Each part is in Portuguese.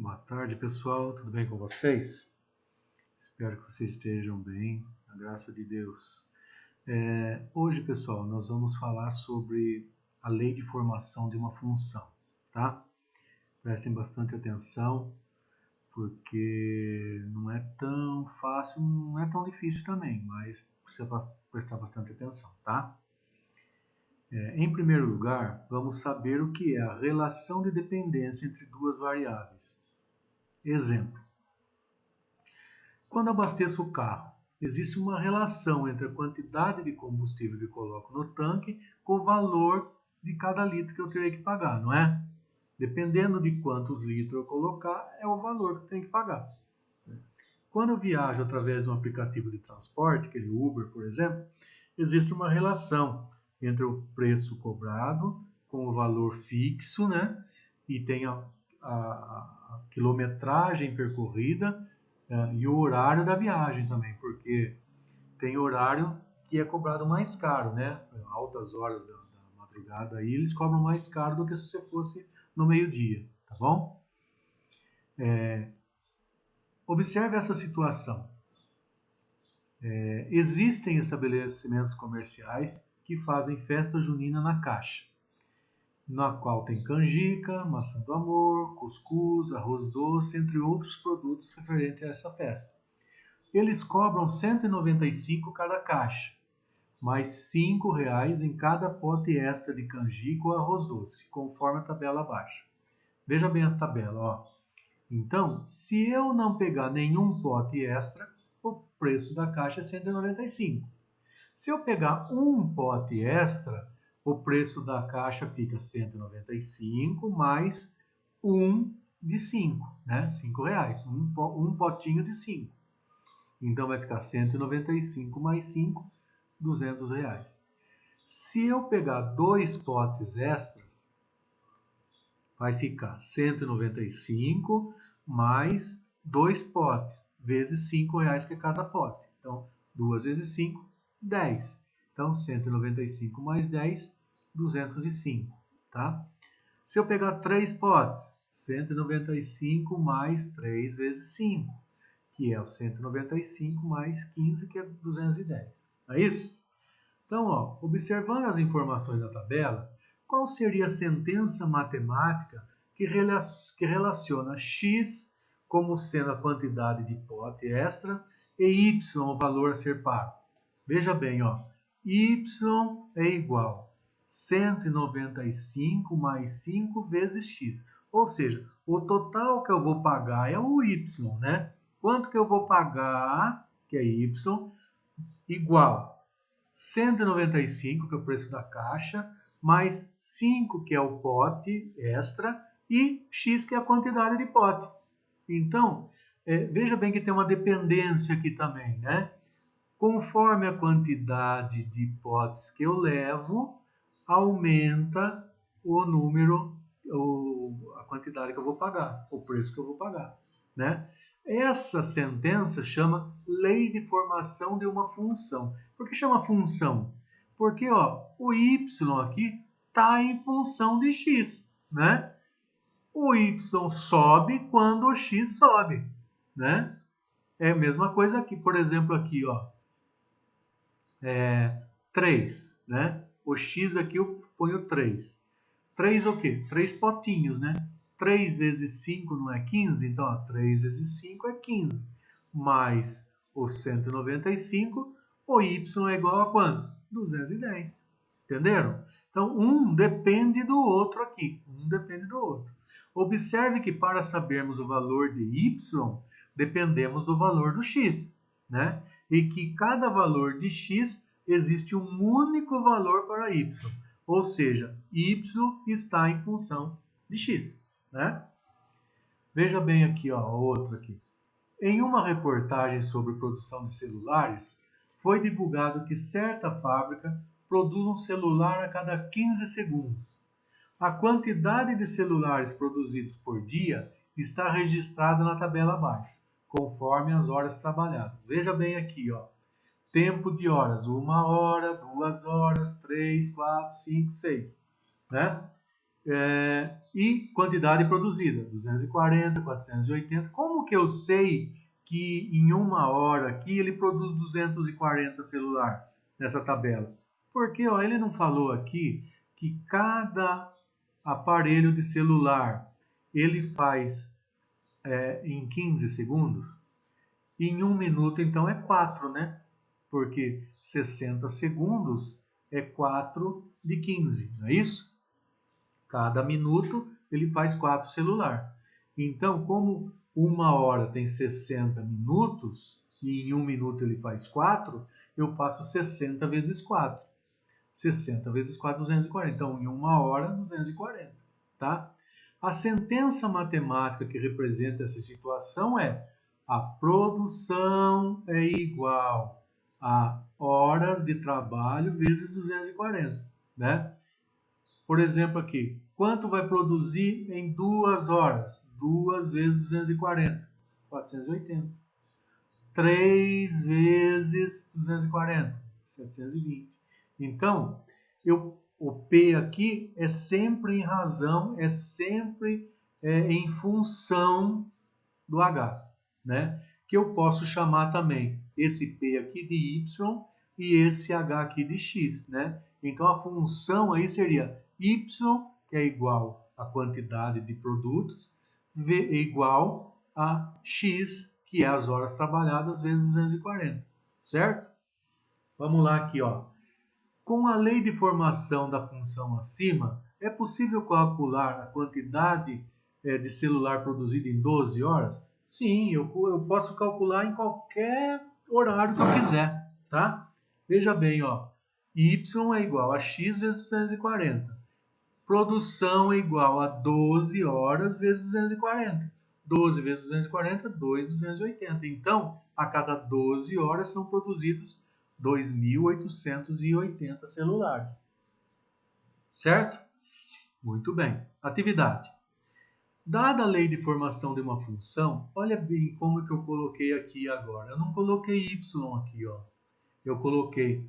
Boa tarde, pessoal. Tudo bem com vocês? Espero que vocês estejam bem, na graça de Deus. Hoje, pessoal, nós vamos falar sobre a lei de formação de uma função, tá? Prestem bastante atenção, porque não é tão fácil, não é tão difícil também, mas precisa prestar bastante atenção, tá? Em primeiro lugar, vamos saber o que é a relação de dependência entre duas variáveis. Exemplo. Quando abasteço o carro, existe uma relação entre a quantidade de combustível que coloco no tanque com o valor de cada litro que eu terei que pagar, não é? Dependendo de quantos litros eu colocar, é o valor que eu tenho que pagar. Quando eu viajo através de um aplicativo de transporte, aquele Uber, por exemplo, existe uma relação entre o preço cobrado com o valor fixo, né? E tem a quilometragem percorrida e o horário da viagem também, porque tem horário que é cobrado mais caro, né? Altas horas da madrugada aí eles cobram mais caro do que se você fosse no meio-dia, tá bom? Observe essa situação. Existem estabelecimentos comerciais que fazem festa junina na caixa, na qual tem canjica, maçã do amor, cuscuz, arroz doce, entre outros produtos referentes a essa festa. Eles cobram R$ 195 cada caixa, mais R$ 5,00 em cada pote extra de canjica ou arroz doce, conforme a tabela abaixo. Veja bem a tabela, ó. Então, se eu não pegar nenhum pote extra, o preço da caixa é 195. Se eu pegar um pote extra, o preço da caixa fica 195 mais um de 5, né? R$ 5,00, um potinho de 5. Então vai ficar 195 mais 5, R$ 200. Se eu pegar dois potes extras, vai ficar 195 mais dois potes, vezes R$ 5,00 que é cada pote. Então, 2 vezes 5, 10. Então, 195 mais 10, 205, tá? Se eu pegar 3 potes, 195 mais 3 vezes 5, que é o 195 mais 15, que é 210. Não é isso? Então, ó, observando as informações da tabela, qual seria a sentença matemática que relaciona x como sendo a quantidade de pote extra e y, o valor a ser pago? Veja bem, ó, y é igual a 195 mais 5 vezes x. Ou seja, o total que eu vou pagar é o y, né? Quanto que eu vou pagar, que é y, igual 195, que é o preço da caixa, mais 5, que é o pote extra, e x, que é a quantidade de pote. Então, veja bem que tem uma dependência aqui também, né? Conforme a quantidade de potes que eu levo, aumenta o número, a quantidade que eu vou pagar, o preço que eu vou pagar, né? Essa sentença chama lei de formação de uma função. Por que chama função? Porque ó, o y aqui está em função de x, né? O y sobe quando o x sobe, né? É a mesma coisa aqui, por exemplo, aqui, ó, 3, né? O x aqui eu ponho 3. 3 o quê? 3 potinhos, né? 3 vezes 5 não é 15? Então, ó, 3 vezes 5 é 15. Mais o 195, o y é igual a quanto? 210. Entenderam? Então, um depende do outro aqui. Um depende do outro. Observe que para sabermos o valor de y, dependemos do valor do x, né? E que cada valor de x existe um único valor para y. Ou seja, y está em função de x, né? Veja bem aqui, ó, outro aqui. Em uma reportagem sobre produção de celulares, foi divulgado que certa fábrica produz um celular a cada 15 segundos. A quantidade de celulares produzidos por dia está registrada na tabela abaixo, conforme as horas trabalhadas. Veja bem aqui, ó. Tempo de horas, 1 hora, 2 horas, 3, 4, 5, 6. Né? E quantidade produzida, 240, 480. Como que eu sei que em uma hora aqui ele produz 240 celular nessa tabela? Porque ó, ele não falou aqui que cada aparelho de celular ele faz em 15 segundos? Em 1 minuto, então, é 4, né? Porque 60 segundos é 4 de 15, não é isso? Cada minuto ele faz 4 celular. Então, como uma hora tem 60 minutos e em 1 minuto ele faz 4, eu faço 60 vezes 4. 60 vezes 4, 240. Então, em uma hora, 240. Tá? A sentença matemática que representa essa situação é: a produção é igual a horas de trabalho vezes 240. Né? Por exemplo, aqui, quanto vai produzir em 2 horas? 2 vezes 240, 480. 3 vezes 240, 720. Então, o P aqui é sempre em razão, é sempre em função do H, né? Que eu posso chamar também esse P aqui de Y e esse H aqui de X, né? Então, a função aí seria Y, que é igual à quantidade de produtos, igual a X, que é as horas trabalhadas, vezes 240, certo? Vamos lá aqui, ó. Com a lei de formação da função acima, é possível calcular a quantidade de celular produzido em 12 horas? Sim, eu posso calcular em qualquer horário que eu quiser, tá? Veja bem, ó. Y é igual a X vezes 240. Produção é igual a 12 horas vezes 240. 12 vezes 240, 280. Então, a cada 12 horas são produzidos 2.880 celulares. Certo? Muito bem. Atividade. Dada a lei de formação de uma função, olha bem como que eu coloquei aqui agora. Eu não coloquei y aqui, ó. Eu coloquei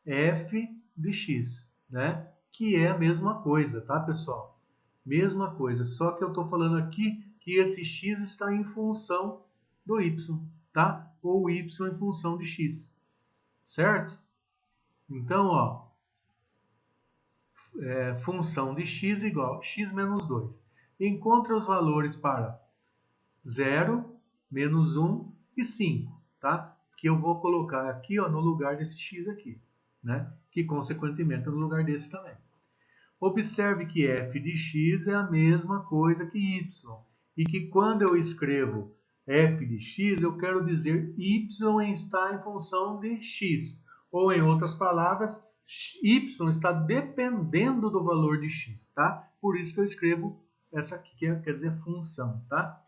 f de x, né? Que é a mesma coisa, tá, pessoal? Mesma coisa, só que eu estou falando aqui que esse x está em função do y, tá? Ou y em função de x, certo? Então, ó, função de x igual a x menos 2. Encontre os valores para 0, menos 1 e 5, tá? Que eu vou colocar aqui, ó, no lugar desse x aqui, né? Que consequentemente é no lugar desse também. Observe que f de x é a mesma coisa que y, e que quando eu escrevo f de x, eu quero dizer y está em função de x, ou em outras palavras, y está dependendo do valor de x, tá? Por isso que eu escrevo essa aqui, que quer dizer função, tá?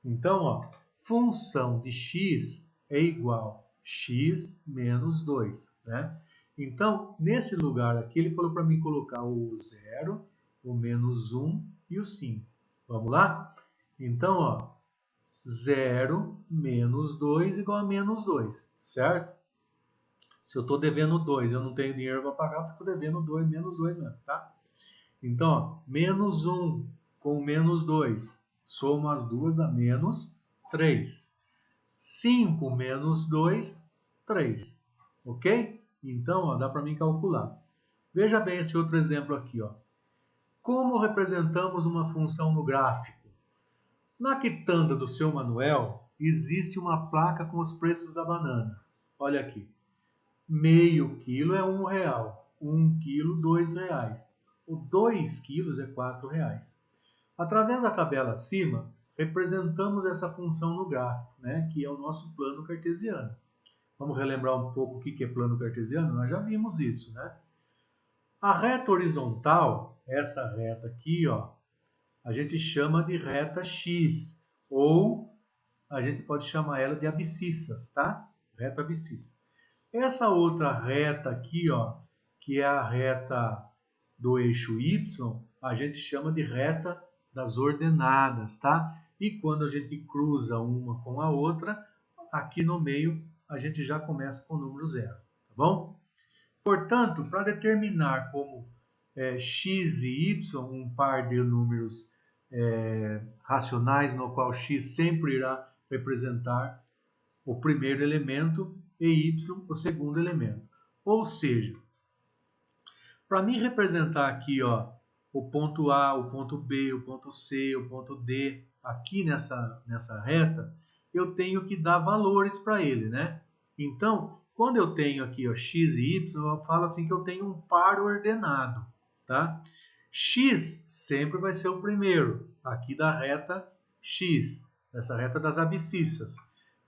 Então, ó, função de x é igual a x menos 2, né? Então, nesse lugar aqui, ele falou para mim colocar o 0, o menos 1 e o 5. Vamos lá? Então, ó, 0 menos 2 igual a menos 2, certo? Se eu estou devendo 2 e eu não tenho dinheiro para pagar, eu fico devendo 2, menos 2 mesmo, tá? Então, ó, menos 1 com menos 2, somo as duas dá menos 3. 5 menos 2, 3. Ok? Então, ó, dá para mim calcular. Veja bem esse outro exemplo aqui. Ó. Como representamos uma função no gráfico? Na quitanda do seu Manuel, existe uma placa com os preços da banana. Olha aqui. Meio quilo é R$1. 1 quilo, R$2. O 2 quilos é R$4. Através da tabela acima, representamos essa função no gráfico, né, que é o nosso plano cartesiano. Vamos relembrar um pouco o que é plano cartesiano? Nós já vimos isso, né? A reta horizontal, essa reta aqui, ó, a gente chama de reta X, ou a gente pode chamar ela de abscissas, tá? Reta abscissa. Essa outra reta aqui, ó, que é a reta do eixo Y, a gente chama de reta das ordenadas, tá? E quando a gente cruza uma com a outra, aqui no meio a gente já começa com o número 0, tá bom? Portanto, para determinar como x e y, um par de números racionais, no qual x sempre irá representar o primeiro elemento e y o segundo elemento. Ou seja, para mim representar aqui, ó, o ponto A, o ponto B, o ponto C, o ponto D, aqui nessa reta, eu tenho que dar valores para ele, né? Então, quando eu tenho aqui, ó, x e y, eu falo assim que eu tenho um par ordenado, tá? X sempre vai ser o primeiro, aqui da reta X, dessa reta das abscissas.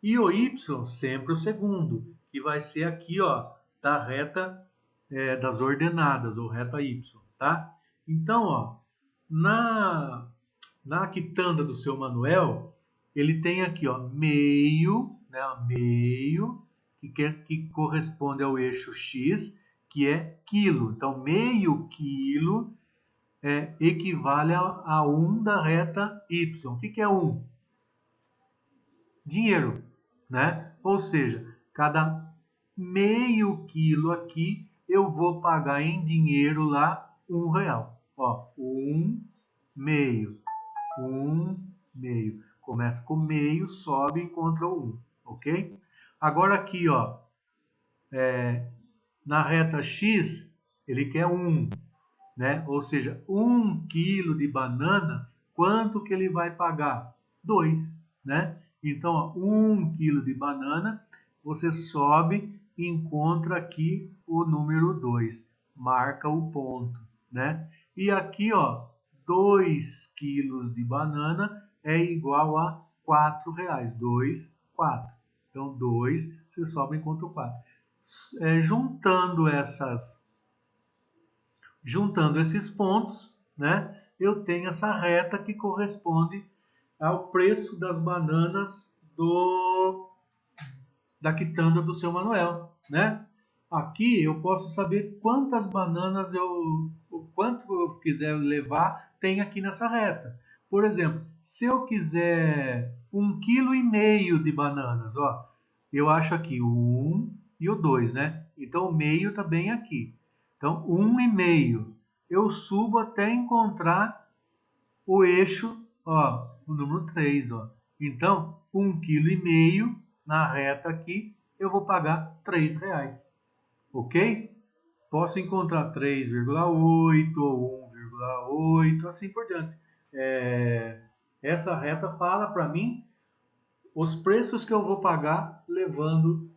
E o Y sempre o segundo, que vai ser aqui, ó, da reta das ordenadas, ou reta Y, tá? Então, ó, na quitanda do seu Manuel, ele tem aqui, ó, meio, né, meio, que corresponde ao eixo X, que é quilo. Então, meio quilo equivale a 1 da reta Y. O que é 1? Dinheiro, né? Ou seja, cada meio quilo aqui, eu vou pagar em dinheiro lá R$1. Ó, 1 meio, 1 meio. Começa com meio, sobe e encontra o 1, ok? Agora aqui, ó, na reta X, ele quer 1, né? Ou seja, 1 quilo de banana, quanto que ele vai pagar? 2, né? Então, ó, 1 quilo de banana, você sobe e encontra aqui o número 2, marca o ponto, né? E aqui, ó, 2 quilos de banana é igual a R$4, 2, 4. Então, 2, você sobe e encontra o 4. Juntando esses pontos, né, eu tenho essa reta que corresponde ao preço das bananas da quitanda do seu Manuel, né? Aqui eu posso saber quantas bananas quanto eu quiser levar tem aqui nessa reta. Por exemplo, se eu quiser 1,5 kg de bananas, ó, eu acho aqui o 1 e o 2, né? Então o meio está bem aqui. Então 1,5. Eu subo até encontrar o eixo, ó, o número 3, ó. Então 1,5 kg na reta aqui, eu vou pagar R$3, ok? Posso encontrar 3,8 ou 1,8, assim por diante. Essa reta fala para mim os preços que eu vou pagar levando,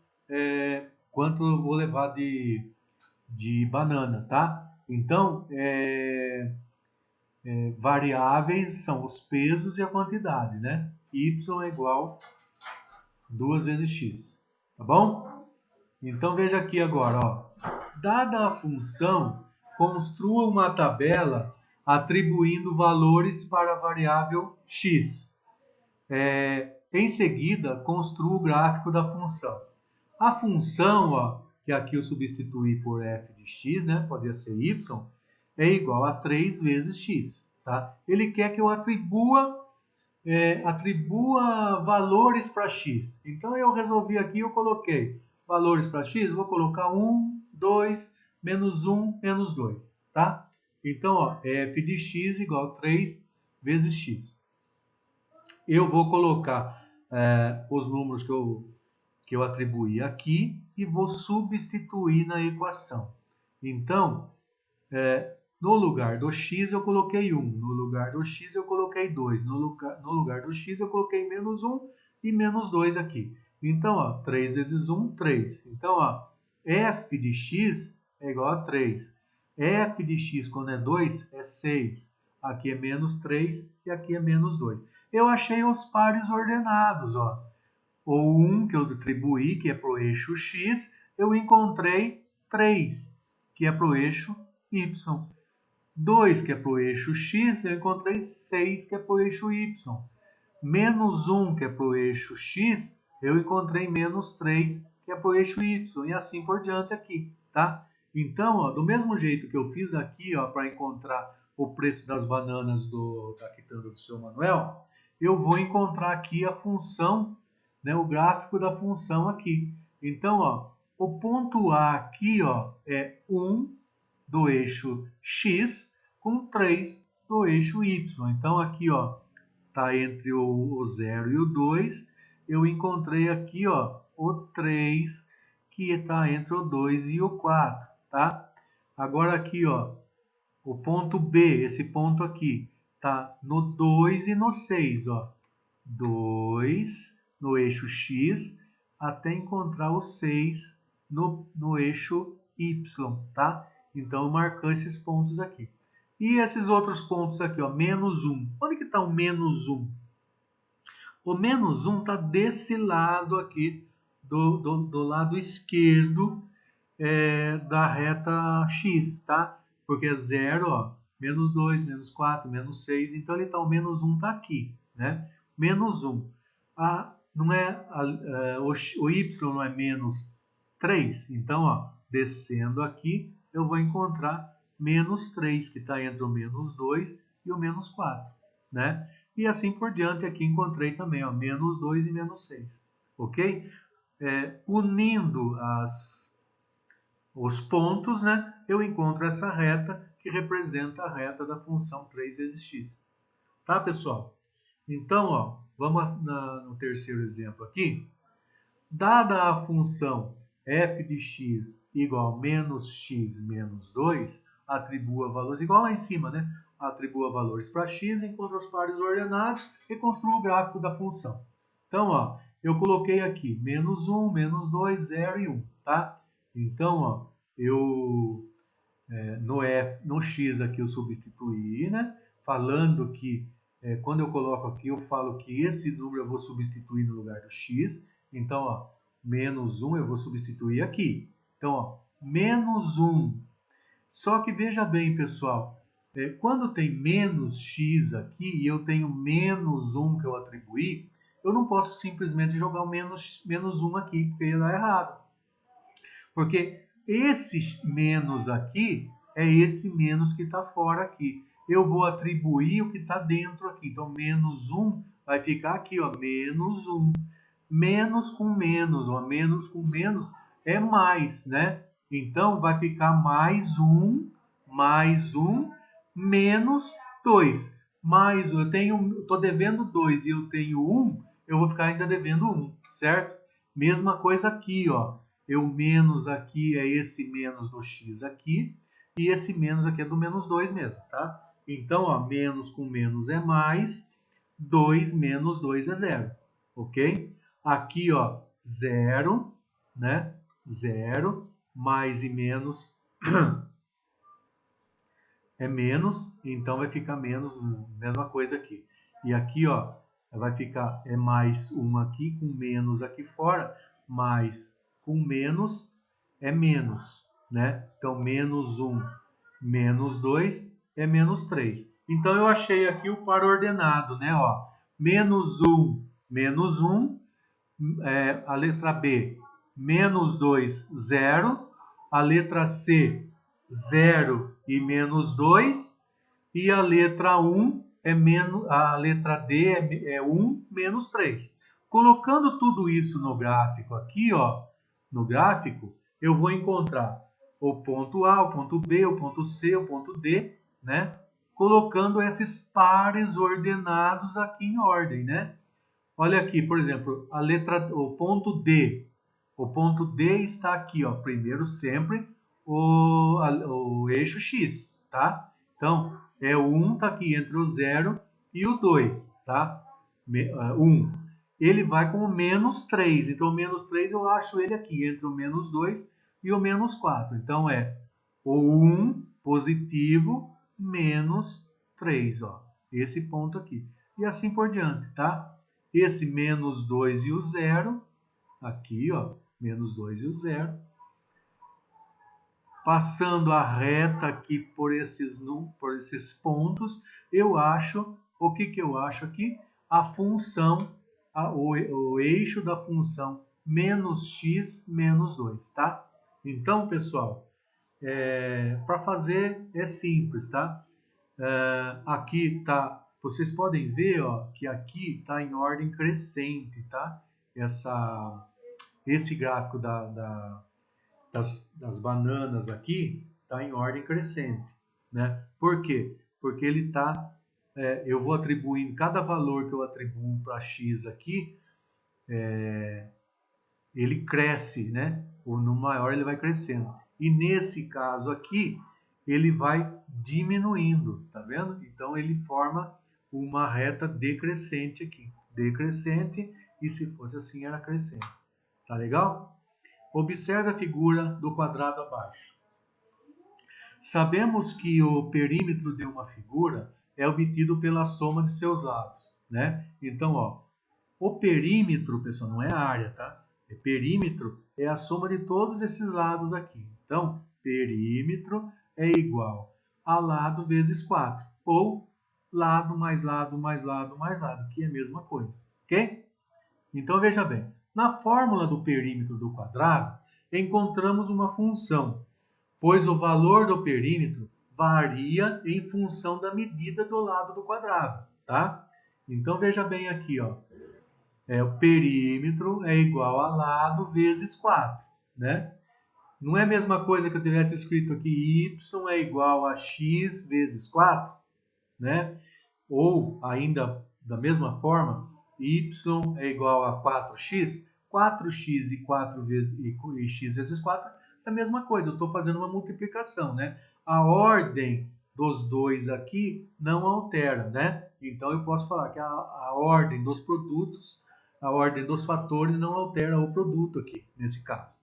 quanto eu vou levar de banana, tá? Então, variáveis são os pesos e a quantidade, né? Y é igual 2 vezes x, tá bom? Então veja aqui agora, ó. Dada a função, construa uma tabela atribuindo valores para a variável x. Em seguida, construa o gráfico da função. A função, ó, que aqui eu substituí por f de x, né? Poderia ser y, é igual a 3 vezes x, tá? Ele quer que eu atribua valores para x. Então eu resolvi aqui, eu coloquei valores para x, vou colocar 1, 2, menos 1, menos 2, tá? Então, ó, f de x igual a 3 vezes x. Eu vou colocar os números que eu atribuí aqui e vou substituir na equação. Então, no lugar do x eu coloquei 1, no lugar do x eu coloquei 2, no lugar do x eu coloquei menos 1 e menos 2 aqui. Então, ó, 3 vezes 1, 3. Então, ó, f de x é igual a 3. F de x quando é 2 é 6. Aqui é menos 3 e aqui é menos 2. Eu achei os pares ordenados, ó. O 1 que eu atribuí, que é para o eixo x, eu encontrei 3, que é para o eixo y. 2, que é para o eixo x, eu encontrei 6, que é para o eixo y. Menos 1, que é para o eixo x, eu encontrei menos 3, que é para o eixo y. E assim por diante aqui, tá? Então, ó, do mesmo jeito que eu fiz aqui, ó, para encontrar o preço das bananas da quitanda do seu Manuel, eu vou encontrar aqui a função, né, o gráfico da função aqui. Então, ó, o ponto A aqui, ó, é 1, do eixo X com 3 do eixo Y. Então, aqui, ó, está entre o 0 e o 2. Eu encontrei aqui, ó, o 3, que está entre o 2 e o 4, tá? Agora aqui, ó, o ponto B, esse ponto aqui, está no 2 e no 6, ó. 2 no eixo X, até encontrar o 6 no eixo Y, tá? Então, marcando esses pontos aqui. E esses outros pontos aqui, ó, menos 1. Onde que está o menos 1? O menos 1 está desse lado aqui, do lado esquerdo da reta X, tá? Porque é 0, ó, menos 2, menos 4, menos 6. Então, ele tá, o menos 1 está aqui, né? Menos 1. Não é, o Y não é menos 3. Então, ó, descendo aqui, eu vou encontrar menos 3, que está entre o menos 2 e o menos 4, né? E assim por diante, aqui encontrei também, ó, menos 2 e menos 6, ok? Unindo os pontos, né, eu encontro essa reta que representa a reta da função 3 vezes x. Tá, pessoal? Então, ó, vamos no terceiro exemplo aqui. Dada a função f de x igual a menos x menos 2, atribua valores, igual lá em cima, né? Atribua valores para x, encontra os pares ordenados e construa o gráfico da função. Então, ó, eu coloquei aqui menos 1, menos 2, 0 e 1, tá? Então, ó, no x aqui eu substituí, né? Falando que, quando eu coloco aqui, eu falo que esse número eu vou substituir no lugar do x. Então, ó, menos 1 eu vou substituir aqui. Então, ó, menos 1. Só que veja bem, pessoal, quando tem menos x aqui e eu tenho menos 1 que eu atribuí, eu não posso simplesmente jogar o menos 1 aqui, porque ele dá errado. Porque esse menos aqui é esse menos que está fora aqui. Eu vou atribuir o que está dentro aqui. Então, menos 1 vai ficar aqui, ó, menos 1. Menos com menos, ó, menos com menos é mais, né? Então, vai ficar mais 1, menos 2. Mais, eu estou devendo 2 e eu tenho 1, eu vou ficar ainda devendo 1, certo? Mesma coisa aqui, ó. O menos aqui é esse menos do x aqui, e esse menos aqui é do menos 2 mesmo, tá? Então, ó, menos com menos é mais, 2 menos 2 é 0, ok? Aqui, ó, 0, né? 0, mais e menos é menos, então vai ficar menos, mesma coisa aqui. E aqui, ó, vai ficar mais 1 aqui, com menos aqui fora, mais com menos é menos, né? Então, menos 1, menos 2 é menos 3. Então, eu achei aqui o par ordenado, né? Ó, menos 1, a letra B, menos 2, 0. A letra C, 0 e menos 2. E a letra 1 a letra D é 1 menos 3. Colocando tudo isso no gráfico aqui, ó, no gráfico, eu vou encontrar o ponto A, o ponto B, o ponto C, o ponto D, né? Colocando esses pares ordenados aqui em ordem, né? Olha aqui, por exemplo, o ponto D. O ponto D está aqui, ó, primeiro sempre o eixo X, tá? Então, o 1 está aqui entre o 0 e o 2, tá? 1. Ele vai com o menos 3. Então, o menos 3 eu acho ele aqui, entre o menos 2 e o menos 4. Então, é o 1 positivo menos 3, ó. Esse ponto aqui. E assim por diante, tá? Esse menos 2 e o 0, aqui, ó, menos 2 e o 0. Passando a reta aqui por esses pontos, eu acho, o que eu acho aqui? A função, o eixo da função menos x menos 2, tá? Então, pessoal, para fazer é simples, tá? Aqui tá, vocês podem ver, ó, que aqui está em ordem crescente, tá? Esse gráfico das bananas aqui, está em ordem crescente, né? Por quê? Porque ele está, eu vou atribuindo, cada valor que eu atribuo para x aqui, ele cresce, né? Ou no maior ele vai crescendo. E nesse caso aqui, ele vai diminuindo, tá vendo? Então ele forma uma reta decrescente aqui. Decrescente, e se fosse assim era crescente. Tá legal? Observe a figura do quadrado abaixo. Sabemos que o perímetro de uma figura é obtido pela soma de seus lados, né? Então, ó, o perímetro, pessoal, não é a área, tá? Perímetro é a soma de todos esses lados aqui. Então, perímetro é igual a lado vezes 4, ou lado mais lado mais lado mais lado, que é a mesma coisa, ok? Então, veja bem, na fórmula do perímetro do quadrado, encontramos uma função, pois o valor do perímetro varia em função da medida do lado do quadrado, tá? Então, veja bem aqui, ó. O perímetro é igual a lado vezes 4, né? Não é a mesma coisa que eu tivesse escrito aqui, y é igual a x vezes 4, né? Ou, ainda da mesma forma, y é igual a 4x. 4x e, 4 vezes, e x vezes 4 é a mesma coisa, eu estou fazendo uma multiplicação, né? A ordem dos dois aqui não altera, né? Então, eu posso falar que a ordem dos produtos, a ordem dos fatores não altera o produto aqui, nesse caso.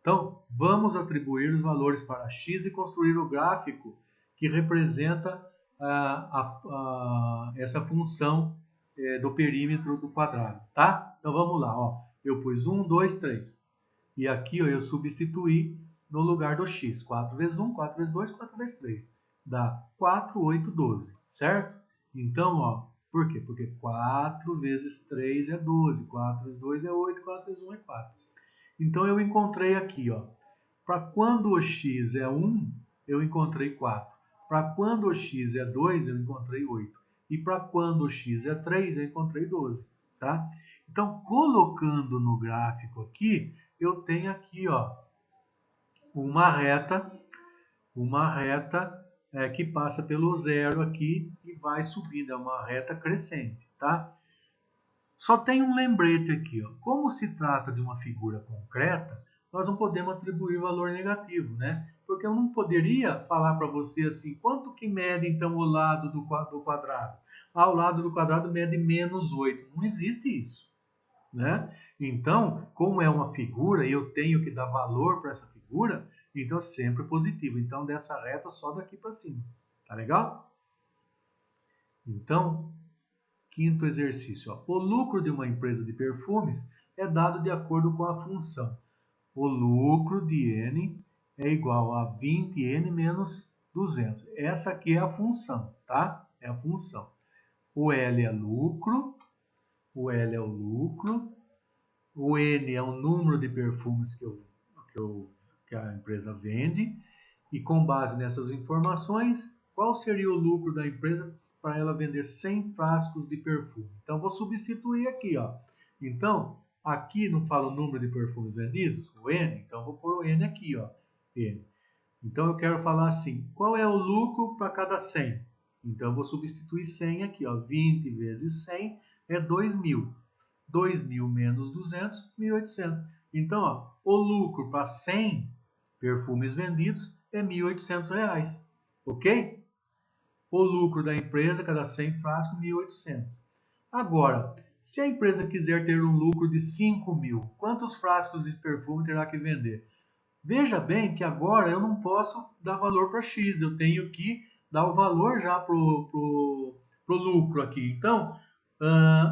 Então, vamos atribuir os valores para x e construir o gráfico que representa essa função do perímetro do quadrado, tá? Então, vamos lá, ó. Eu pus 1, 2, 3. E aqui ó, eu substituí no lugar do x. 4 vezes 1, 4 vezes 2, 4 vezes 3. Dá 4, 8, 12, certo? Então, ó, por quê? Porque 4 vezes 3 é 12, 4 vezes 2 é 8, 4 vezes 1 é 4. Então, eu encontrei aqui, ó, para quando o x é 1, eu encontrei 4. Para quando o x é 2, eu encontrei 8. E para quando o x é 3, eu encontrei 12, tá? Então, colocando no gráfico aqui, eu tenho aqui, ó, uma reta que passa pelo zero aqui e vai subindo, é uma reta crescente, tá? Só tem um lembrete aqui, ó. Como se trata de uma figura concreta, nós não podemos atribuir valor negativo, né? Porque eu não poderia falar para você assim, quanto que mede então o lado do quadrado? Ah, o lado do quadrado mede menos 8. Não existe isso, né? Então, como é uma figura e eu tenho que dar valor para essa figura, então é sempre positivo. Então, dessa reta só daqui para cima. Tá legal? Então, quinto exercício. Ó. O lucro de uma empresa de perfumes é dado de acordo com a função. O lucro de N é igual a 20N menos 200. Essa aqui é a função, tá? É a função. O L é lucro, o L é o lucro, o N é o número de perfumes que a empresa vende, e com base nessas informações, qual seria o lucro da empresa para ela vender 100 frascos de perfume? Então, vou substituir aqui, ó. Então, aqui não fala o número de perfumes vendidos, o N, então vou pôr o N aqui, ó. N. Então, eu quero falar assim, qual é o lucro para cada 100? Então, eu vou substituir 100 aqui, ó. 20 vezes 100 é 2.000. 2.000 menos 200, 1.800. Então, ó, o lucro para 100 perfumes vendidos é R$ 1.800, ok? O lucro da empresa, cada 100 frascos, 1.800. Agora, se a empresa quiser ter um lucro de 5.000, quantos frascos de perfume terá que vender? Veja bem que agora eu não posso dar valor para X, eu tenho que dar o valor já para o lucro aqui. Então,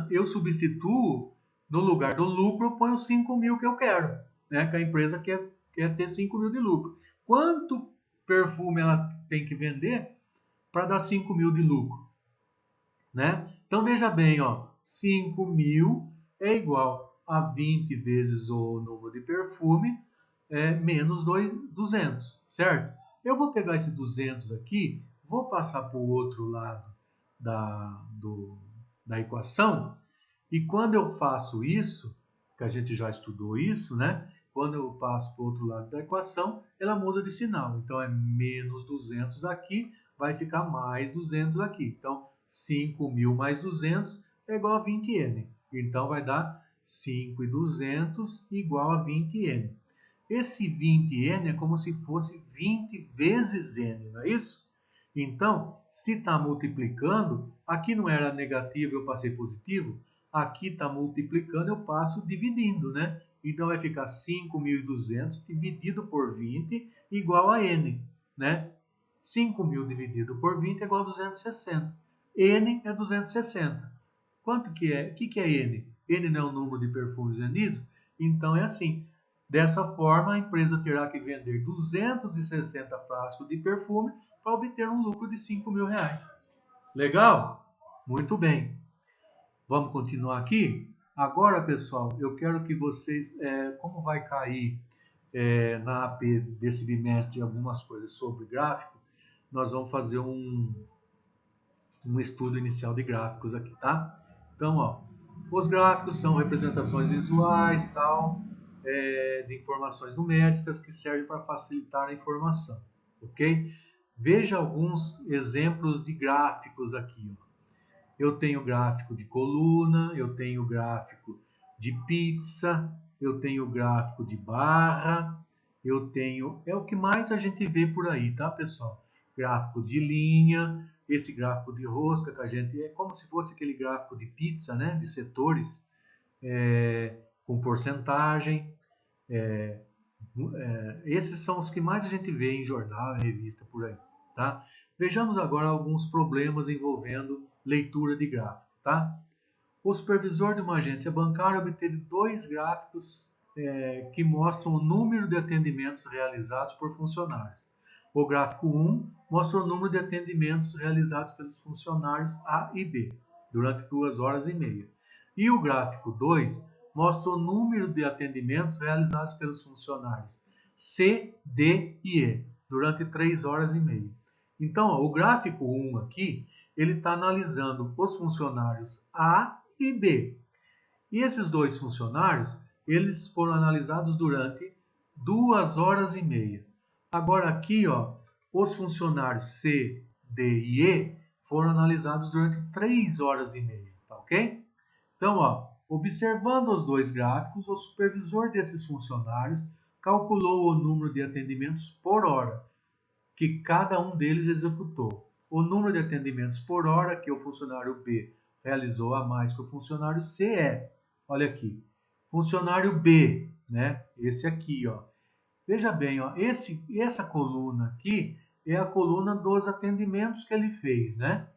eu substituo, no lugar do lucro, eu ponho 5.000 que eu quero, né? Que a empresa quer ter 5.000 de lucro. Quanto perfume ela tem que vender para dar 5.000 de lucro, né? Então, veja bem, ó, 5.000 é igual a 20 vezes o número de perfume, menos 200, certo? Eu vou pegar esse 200 aqui, vou passar para o outro lado da equação, e quando eu faço isso, que a gente já estudou isso, né? quando eu passo para o outro lado da equação, ela muda de sinal. Então, é menos 200 aqui, vai ficar mais 200 aqui. Então, 5.000 mais 200 é igual a 20n. Então, vai dar 5.200 igual a 20n. Esse 20n é como se fosse 20 vezes n, não é isso? Então, se está multiplicando, aqui não era negativo, eu passei positivo. Aqui está multiplicando, eu passo dividindo, né? Então, vai ficar 5.200 dividido por 20 igual a n, né? 5.000 dividido por 20 é igual a 260. N é 260. Quanto que é? O que é N? N não é o número de perfumes vendidos? Então, é assim. Dessa forma, a empresa terá que vender 260 frascos de perfume para obter um lucro de R$5.000. Legal? Muito bem. Vamos continuar aqui? Agora, pessoal, eu quero que vocês, como vai cair na AP desse bimestre algumas coisas sobre gráfico, nós vamos fazer um estudo inicial de gráficos aqui, tá? Então, ó, os gráficos são representações visuais, tal, de informações numéricas que servem para facilitar a informação, ok? Veja alguns exemplos de gráficos aqui, ó. Eu tenho gráfico de coluna, eu tenho gráfico de pizza, eu tenho gráfico de barra, eu tenho... É o que mais a gente vê por aí, tá, pessoal? Gráfico de linha, esse gráfico de rosca que a gente... É como se fosse aquele gráfico de pizza, né? De setores, com porcentagem. Esses são os que mais a gente vê em jornal, em revista, por aí, tá? Vejamos agora alguns problemas envolvendo leitura de gráfico, tá? O supervisor de uma agência bancária obteve dois gráficos que mostram o número de atendimentos realizados por funcionários. O gráfico 1 mostra o número de atendimentos realizados pelos funcionários A e B durante 2 horas e meia. E o gráfico 2 mostra o número de atendimentos realizados pelos funcionários C, D e E durante 3 horas e meia. Então, ó, o gráfico 1 aqui, ele está analisando os funcionários A e B. E esses dois funcionários, eles foram analisados durante 2 horas e meia. Agora aqui, ó, os funcionários C, D e E foram analisados durante 3 horas e meia, tá ok? Então, ó, observando os dois gráficos, o supervisor desses funcionários calculou o número de atendimentos por hora que cada um deles executou. O número de atendimentos por hora que o funcionário B realizou a mais que o funcionário C olha aqui, funcionário B, né? Esse aqui, ó. Veja bem, ó, essa coluna aqui é a coluna dos atendimentos que ele fez, né?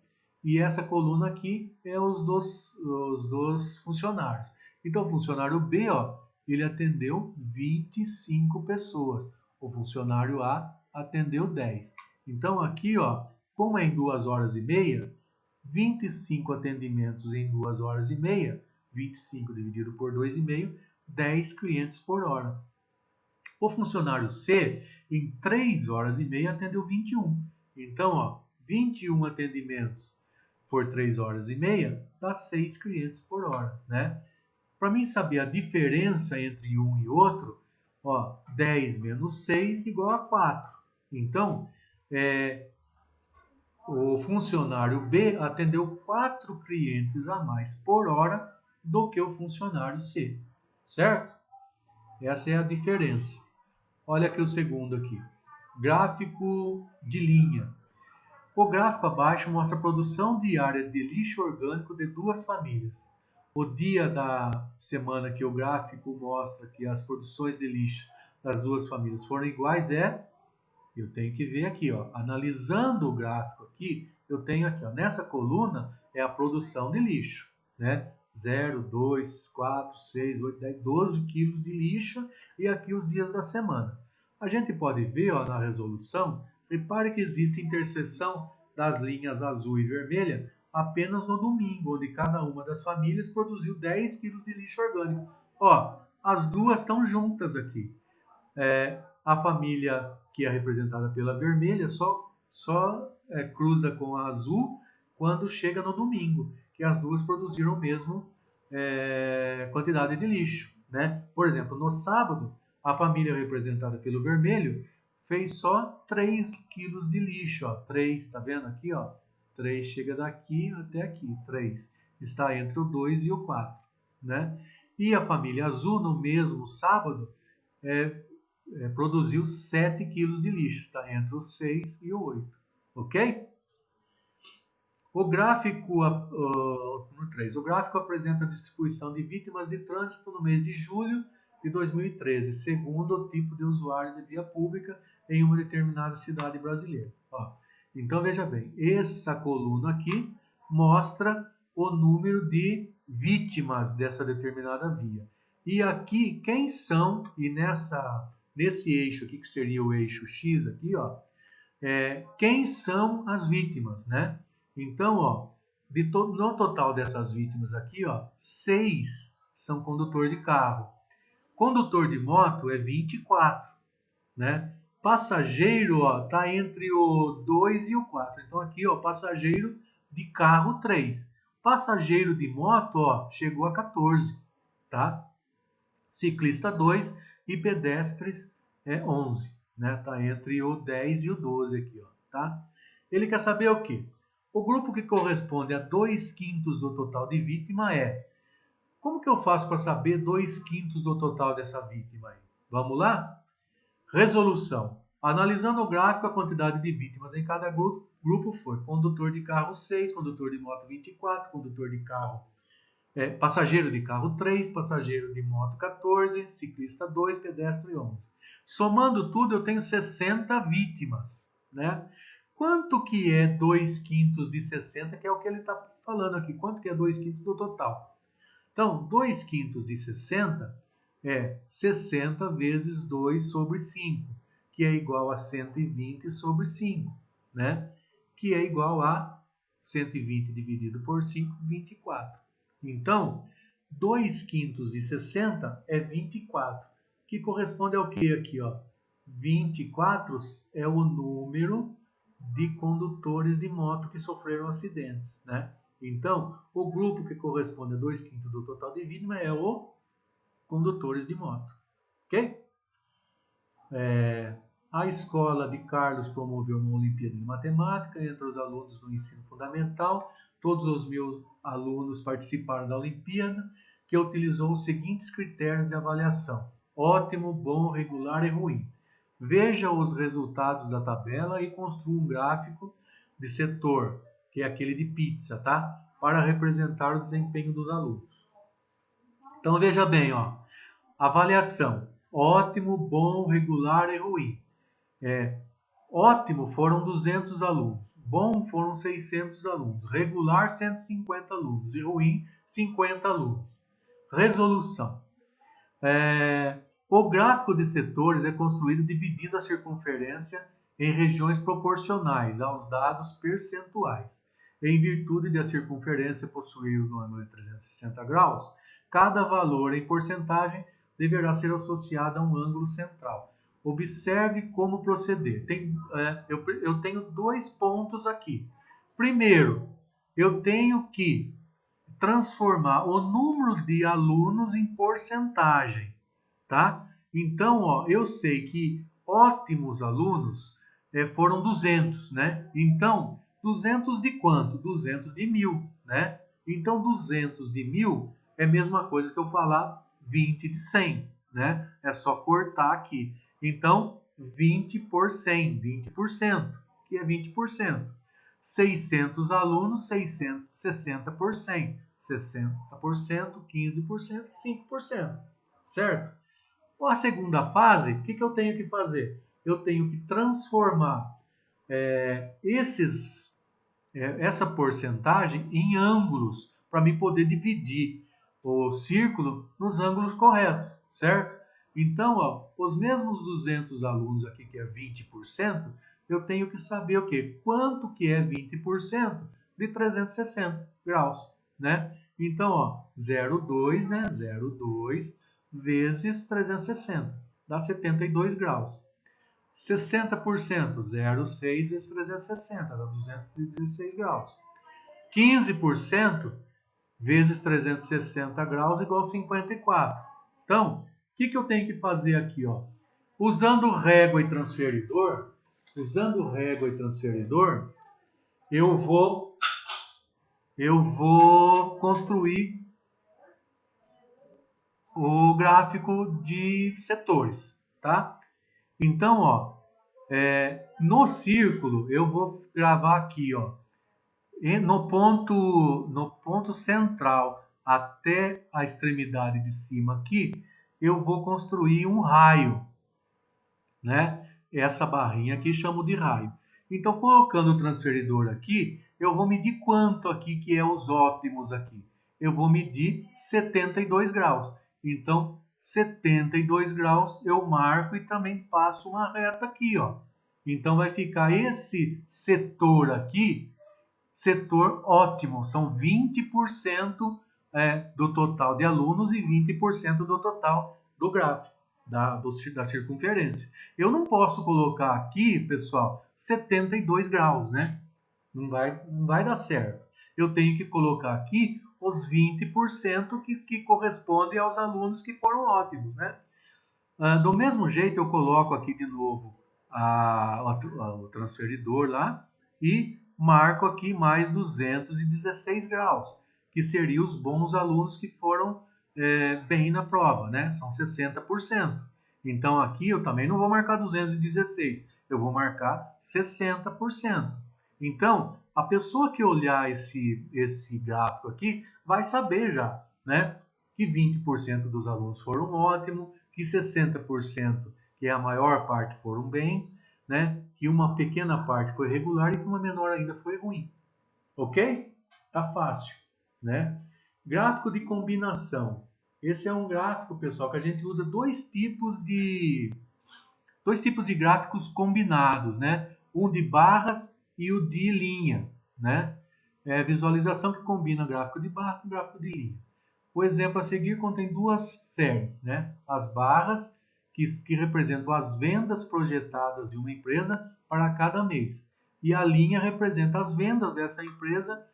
E essa coluna aqui é os dos funcionários. Então, o funcionário B, ó, ele atendeu 25 pessoas. O funcionário A atendeu 10. Então, aqui, ó, como é em 2 horas e meia, 25 atendimentos em 2 horas e meia, 25 dividido por 2,5, 10 clientes por hora. O funcionário C, em 3 horas e meia, atendeu 21. Então, ó, 21 atendimentos por 3 horas e meia, dá 6 clientes por hora, né? Para mim saber a diferença entre um e outro, ó, 10 menos 6 igual a 4. Então, o funcionário B atendeu 4 clientes a mais por hora do que o funcionário C, certo? Essa é a diferença. Olha aqui o segundo aqui. Gráfico de linha. O gráfico abaixo mostra a produção diária de lixo orgânico de 2 famílias. O dia da semana que o gráfico mostra que as produções de lixo das 2 famílias foram iguais eu tenho que ver aqui, ó, analisando o gráfico aqui, eu tenho aqui, ó, nessa coluna é a produção de lixo, né? 0, 2, 4, 6, 8, 10, 12 quilos de lixo e aqui os dias da semana. A gente pode ver, ó, na resolução, repare que existe interseção das linhas azul e vermelha apenas no domingo, onde cada uma das famílias produziu 10 quilos de lixo orgânico. Ó, as duas estão juntas aqui. A família que é representada pela vermelha só cruza com a azul quando chega no domingo, que as duas produziram a mesma quantidade de lixo, né? Por exemplo, no sábado, A família representada pelo vermelho fez só 3 quilos de lixo. Ó. 3, tá vendo aqui? Ó? 3 chega daqui até aqui. 3 está entre o 2 e o 4. Né? E a família azul, no mesmo sábado, produziu 7 quilos de lixo. Está entre o 6 e o 8. Ok? O gráfico, número 3. O gráfico apresenta a distribuição de vítimas de trânsito no mês de julho de 2013, segundo o tipo de usuário de via pública em uma determinada cidade brasileira. Ó, então, veja bem, essa coluna aqui mostra o número de vítimas dessa determinada via. E aqui, quem são, e nesse eixo aqui, que seria o eixo X aqui, ó, quem são as vítimas, né? Então, ó, no total dessas vítimas aqui, ó, 6 são condutor de carro. Condutor de moto é 24, né? Passageiro, ó, tá entre o 2 e o 4. Então aqui, ó, passageiro de carro 3. Passageiro de moto, ó, chegou a 14, tá? Ciclista 2 e pedestres 11, né? Tá entre o 10 e o 12 aqui, ó, tá? Ele quer saber o quê? O grupo que corresponde a 2/5 do total de vítima é... Como que eu faço para saber 2/5 do total dessa vítima aí? Vamos lá? Resolução. Analisando o gráfico, a quantidade de vítimas em cada grupo foi condutor de carro 6, condutor de moto 24, condutor de carro, passageiro de carro 3, passageiro de moto 14, ciclista 2, pedestre 11. Somando tudo, eu tenho 60 vítimas, né? Quanto que é 2/5 de 60, que é o que ele está falando aqui? Quanto que é 2/5 do total? Então, 2/5 de 60 é 60 vezes 2 sobre 5, que é igual a 120 sobre 5, né? Que é igual a 120 dividido por 5, 24. Então, 2/5 de 60 é 24, que corresponde ao que aqui, ó? 24 é o número de condutores de moto que sofreram acidentes, né? Então, o grupo que corresponde a 2/5 do total de vítimas é o condutores de moto, ok? A escola de Carlos promoveu uma Olimpíada de Matemática entre os alunos do ensino fundamental. Todos os meus alunos participaram da Olimpíada, que utilizou os seguintes critérios de avaliação: ótimo, bom, regular e ruim. Veja os resultados da tabela e construa um gráfico de setor, que é aquele de pizza, tá? Para representar o desempenho dos alunos. Então, veja bem, ó, avaliação: ótimo, bom, regular e ruim. Ótimo foram 200 alunos, bom foram 600 alunos, regular 150 alunos e ruim 50 alunos. Resolução. O gráfico de setores é construído dividindo a circunferência em regiões proporcionais aos dados percentuais. Em virtude de a circunferência possuir o ângulo de 360 graus, cada valor em porcentagem deverá ser associado a um ângulo central. Observe como proceder. Eu tenho 2 pontos aqui. Primeiro, eu tenho que transformar o número de alunos em porcentagem, tá? Então, ó, eu sei que ótimos alunos foram 200, né? Então, 200 de quanto? 200 de 1000, né? Então, 200 de 1000 é a mesma coisa que eu falar 20 de 100, né? É só cortar aqui. Então, 20 por 100, 20%, que é 20%. 600 alunos, 660 por 100, 60%, 15%, 5%, certo? A segunda fase, o que eu tenho que fazer? Eu tenho que transformar essa porcentagem em ângulos para me poder dividir o círculo nos ângulos corretos, certo? Então, ó, os mesmos 200 alunos aqui, que é 20%, eu tenho que saber o quê? Quanto que é 20% de 360 graus, né? Então, ó, 0,2, né? 0,2 vezes 360, dá 72 graus. 60%, 0,6 vezes 360, dá 216 graus. 15% vezes 360 graus igual a 54. Então, que eu tenho que fazer aqui, ó? Usando régua e transferidor, eu vou construir o gráfico de setores, tá? Então, ó, no círculo eu vou gravar aqui, ó, no ponto central até a extremidade de cima aqui, eu vou construir um raio, né? Essa barrinha aqui chamo de raio. Então, colocando o transferidor aqui, eu vou medir quanto aqui que é os ótimos aqui. Eu vou medir 72 graus. Então, 72 graus eu marco e também passo uma reta aqui, ó. Então, vai ficar esse setor aqui, setor ótimo. São 20% do total de alunos e 20% do total do gráfico, da circunferência. Eu não posso colocar aqui, pessoal, 72 graus, né? Não vai dar certo. Eu tenho que colocar aqui os 20% que correspondem aos alunos que foram ótimos, né? Do mesmo jeito, eu coloco aqui de novo o transferidor lá e marco aqui mais 216 graus, que seriam os bons alunos que foram bem na prova, né? São 60%. Então, aqui eu também não vou marcar 216, eu vou marcar 60%. Então, a pessoa que olhar esse gráfico aqui vai saber já, né? Que 20% dos alunos foram ótimos, que 60%, que é a maior parte, foram bem, né? Que uma pequena parte foi regular e que uma menor ainda foi ruim. Ok? Tá fácil, né? Gráfico de combinação. Esse é um gráfico, pessoal, que a gente usa dois tipos de gráficos combinados, né? Um de barras e o de linha, né? Visualização que combina gráfico de barra com gráfico de linha. O exemplo a seguir contém duas séries, né? As barras, que representam as vendas projetadas de uma empresa para cada mês. E a linha representa as vendas dessa empresa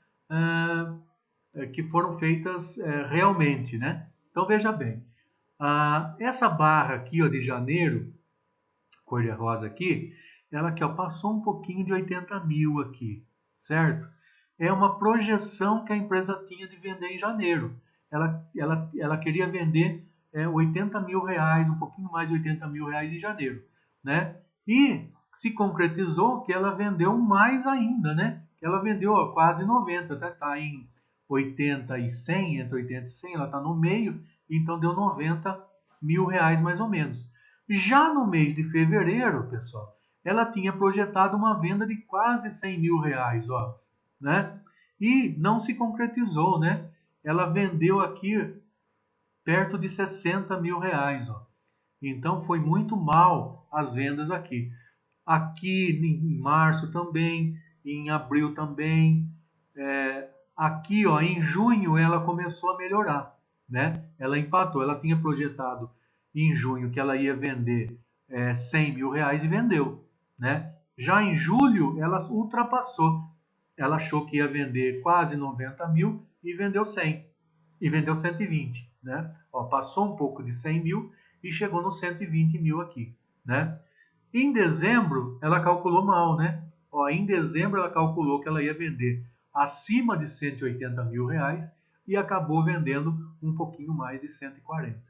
que foram feitas realmente, né? Então, veja bem. Essa barra aqui, ó, de janeiro, cor de rosa aqui, ela aqui, ó, passou um pouquinho de 80 mil aqui, certo? É uma projeção que a empresa tinha de vender em janeiro. Ela queria vender 80 mil reais, um pouquinho mais de 80 mil reais em janeiro, né? E se concretizou que ela vendeu mais ainda, né? Ela vendeu quase 90, até está em 80 e 100, entre 80 e 100, ela está no meio, então deu 90 mil reais mais ou menos. Já no mês de fevereiro, pessoal, ela tinha projetado uma venda de quase 100 mil reais, ó, né? E não se concretizou, né? Ela vendeu aqui perto de 60 mil reais, ó. Então foi muito mal as vendas aqui. Aqui em março também, em abril também. Aqui, ó, em junho ela começou a melhorar, né? Ela empatou. Ela tinha projetado em junho que ela ia vender 100 mil reais e vendeu, né? Já em julho ela ultrapassou. Ela achou que ia vender quase 90 mil e vendeu 100. E vendeu 120, né? Ó, passou um pouco de 100 mil e chegou nos 120 mil aqui, né? Em dezembro, ela calculou mal, né? Ó, em dezembro, ela calculou que ela ia vender acima de 180 mil reais e acabou vendendo um pouquinho mais de 140.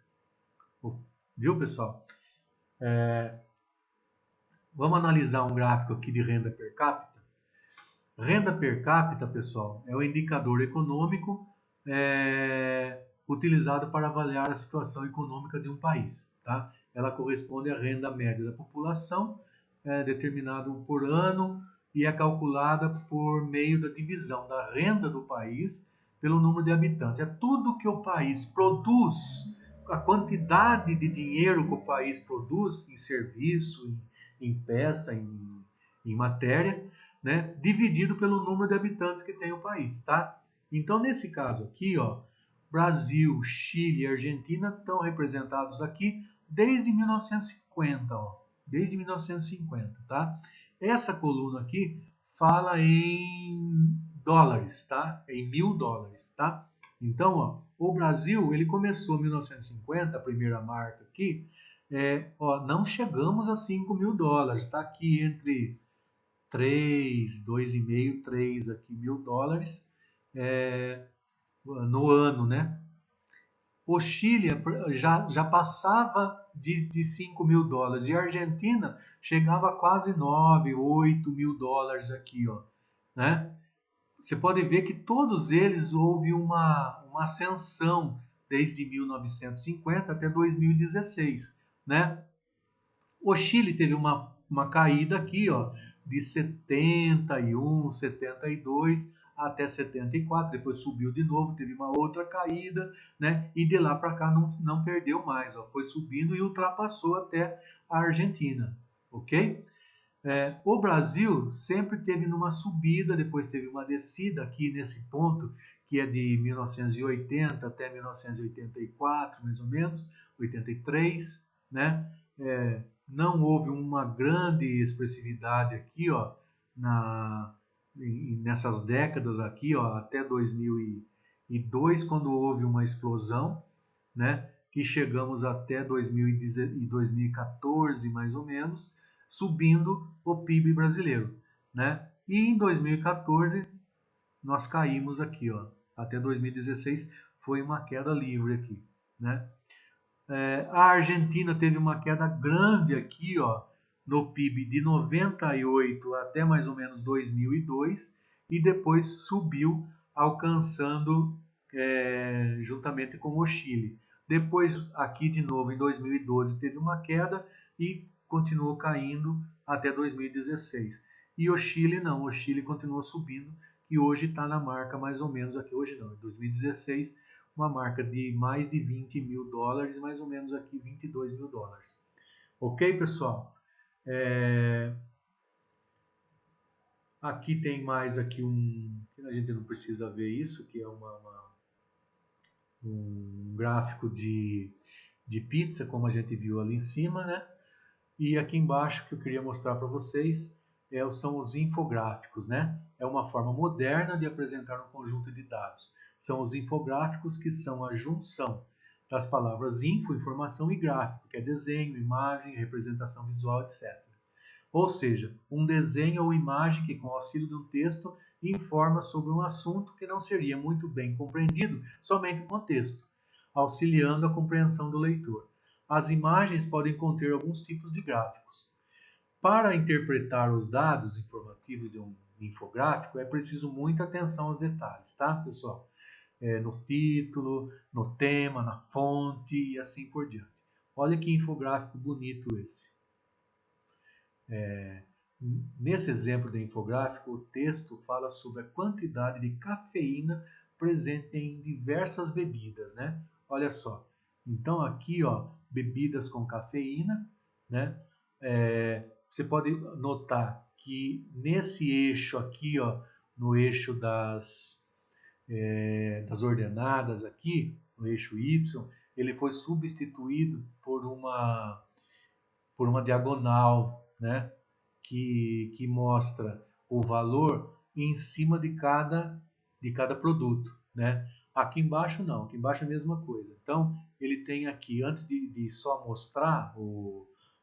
Viu, pessoal? Vamos analisar um gráfico aqui de renda per capita. Renda per capita, pessoal, é o indicador econômico utilizado para avaliar a situação econômica de um país, tá? Ela corresponde à renda média da população, determinado por ano, e é calculada por meio da divisão da renda do país pelo número de habitantes. É tudo que o país produz, a quantidade de dinheiro que o país produz em serviço, em peça, em matéria, né, dividido pelo número de habitantes que tem o país, tá? Então, nesse caso aqui, ó, Brasil, Chile e Argentina estão representados aqui desde 1950, ó, desde 1950, tá? Essa coluna aqui fala em dólares, tá? Em $1.000, tá? Então, ó, o Brasil, ele começou em 1950, a primeira marca aqui, não chegamos a 5 mil dólares, está aqui entre 3, 2,5, 3 aqui, mil dólares no ano, né? O Chile já passava de 5 mil dólares e a Argentina chegava a quase 9, 8 mil dólares aqui, ó, né? Você pode ver que todos eles houve uma ascensão desde 1950 até 2016, né? O Chile teve uma caída aqui, ó, de 71, 72 até 74, depois subiu de novo, teve uma outra caída, né? E de lá para cá não perdeu mais, ó, foi subindo e ultrapassou até a Argentina, ok? O Brasil sempre teve numa subida, depois teve uma descida aqui nesse ponto, que é de 1980 até 1984, mais ou menos, 83, né? Não houve uma grande expressividade aqui, ó, nessas décadas aqui, ó, até 2002, quando houve uma explosão, né? Que chegamos até 2014, mais ou menos, subindo o PIB brasileiro, né? E em 2014 nós caímos aqui, ó, até 2016 foi uma queda livre aqui, né? A Argentina teve uma queda grande aqui, ó, no PIB de 98 até mais ou menos 2002 e depois subiu alcançando juntamente com o Chile. Depois aqui de novo em 2012 teve uma queda e continuou caindo até 2016. E o Chile não, o Chile continuou subindo e hoje está na marca mais ou menos aqui, hoje não, em 2016, uma marca de mais de 20 mil dólares, mais ou menos aqui 22 mil dólares. Ok, pessoal? Aqui tem mais aqui que a gente não precisa ver isso, que é um gráfico de pizza, como a gente viu ali em cima, né? E aqui embaixo que eu queria mostrar para vocês são os infográficos, né? É uma forma moderna de apresentar um conjunto de dados. São os infográficos que são a junção das palavras info, informação e gráfico, que é desenho, imagem, representação visual, etc. Ou seja, um desenho ou imagem que, com o auxílio de um texto, informa sobre um assunto que não seria muito bem compreendido somente com o texto, auxiliando a compreensão do leitor. As imagens podem conter alguns tipos de gráficos. Para interpretar os dados informativos de um infográfico, é preciso muita atenção aos detalhes, tá, pessoal? No título, no tema, na fonte e assim por diante. Olha que infográfico bonito esse. Nesse exemplo de infográfico, o texto fala sobre a quantidade de cafeína presente em diversas bebidas, né? Olha só. Então aqui, ó, bebidas com cafeína, né? Você pode notar que nesse eixo aqui, ó, no eixo das ordenadas aqui, no eixo Y, ele foi substituído por uma diagonal, né? Que mostra o valor em cima de cada produto, né? Aqui embaixo não, aqui embaixo é a mesma coisa. Então ele tem aqui, antes de só mostrar,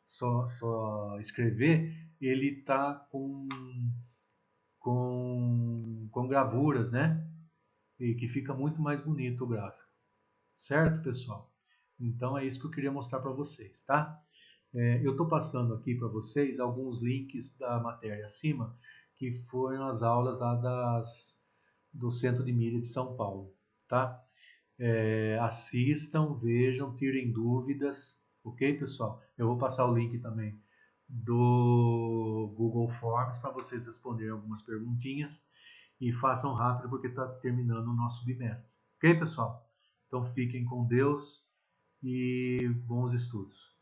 só escrever, ele está com gravuras, né? E que fica muito mais bonito o gráfico. Certo, pessoal? Então é isso que eu queria mostrar para vocês, tá? Eu estou passando aqui para vocês alguns links da matéria acima, que foram as aulas lá do Centro de Mídia de São Paulo, tá? Assistam, vejam, tirem dúvidas, ok, pessoal? Eu vou passar o link também do Google Forms para vocês responderem algumas perguntinhas e façam rápido porque está terminando o nosso bimestre, ok, pessoal? Então fiquem com Deus e bons estudos.